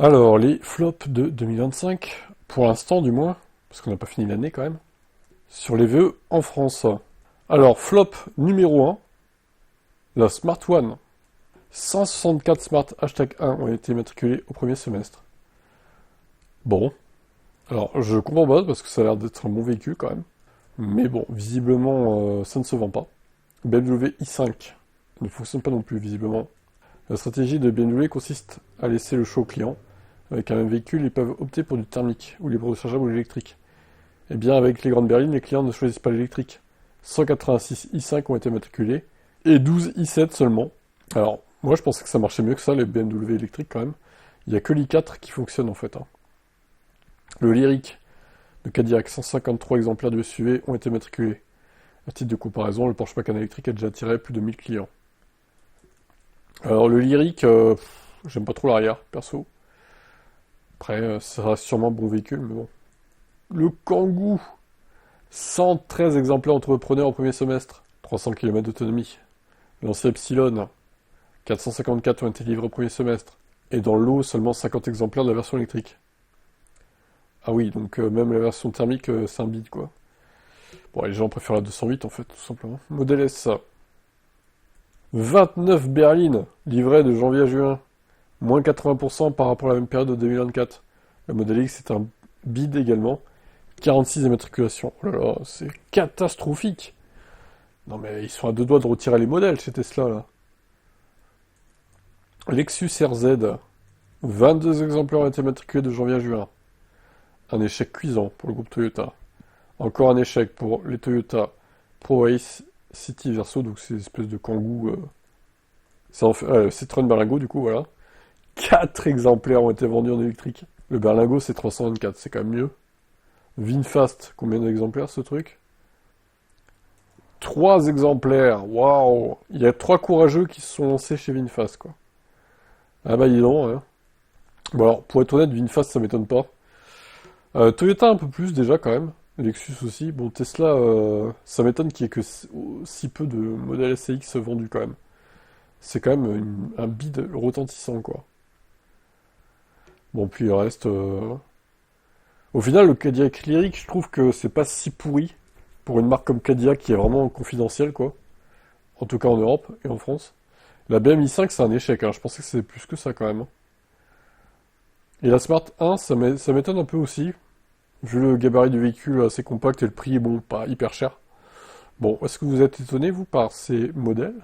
Alors, les flops de 2025, pour l'instant du moins, parce qu'on n'a pas fini l'année quand même, sur les vœux en France. Alors, flop numéro 1, la Smart One. 164 Smart hashtag 1 ont été matriculés au premier semestre. Bon, alors je comprends pas parce que ça a l'air d'être un bon véhicule quand même. Mais bon, visiblement ça ne se vend pas. BMW i5 ne fonctionne pas non plus visiblement. La stratégie de BMW consiste à laisser le choix au client. Avec un même véhicule, ils peuvent opter pour du thermique, ou libre rechargeable ou l'électrique. Et bien avec les grandes berlines, les clients ne choisissent pas l'électrique. 186 i5 ont été matriculés, et 12 i7 seulement. Alors, moi je pensais que ça marchait mieux que ça, les BMW électriques quand même. Il n'y a que l'i4 qui fonctionne en fait. Le Lyriq de Cadillac, 153 exemplaires du SUV ont été matriculés. À titre de comparaison, le Porsche Macan électrique a déjà attiré plus de 1000 clients. Alors le Lyriq, j'aime pas trop l'arrière, perso. Après, ça sera sûrement un bon véhicule, mais bon. Le Kangoo, 113 exemplaires entrepreneurs au premier semestre, 300 km d'autonomie. Lancia Epsilon, 454 ont été livrés au premier semestre. Et dans le lot, seulement 50 exemplaires de la version électrique. Ah oui, donc même la version thermique, c'est un bide, quoi. Bon, les gens préfèrent la 208, en fait, tout simplement. Modèle S, 29 berlines livrées de janvier à juin. Moins 80% par rapport à la même période de 2024. Le Modèle X est un bide également. 46 immatriculations. Oh là là, c'est catastrophique. Non mais ils sont à deux doigts de retirer les modèles chez Tesla, là. Lexus RZ, 22 exemplaires ont été matriculés de janvier à juin. Un échec cuisant pour le groupe Toyota. Encore un échec pour les Toyota ProAce City Verso, donc c'est une espèce de Kangoo. Citroën Berlingo, du coup, voilà. 4 exemplaires ont été vendus en électrique. Le Berlingo, c'est 324, c'est quand même mieux. VinFast, combien d'exemplaires ce truc? 3 exemplaires, waouh! Il y a 3 courageux qui se sont lancés chez VinFast, quoi. Ah bah dis donc, hein. Bon alors, pour être honnête, VinFast, ça m'étonne pas. Toyota un peu plus déjà quand même. Lexus aussi. Bon, Tesla, ça m'étonne qu'il y ait que si peu de modèles SCX vendus quand même. C'est quand même un bid retentissant, quoi. Bon, puis le reste... Au final, le Cadillac Lyriq, je trouve que c'est pas si pourri pour une marque comme Cadillac qui est vraiment confidentielle, quoi. En tout cas en Europe et en France. La BMW i5, c'est un échec, hein. Je pensais que c'était plus que ça quand même. Et la Smart 1, ça m'étonne un peu aussi. Vu le gabarit du véhicule assez compact et le prix, bon, pas hyper cher. Bon, est-ce que vous êtes étonné, vous, par ces modèles?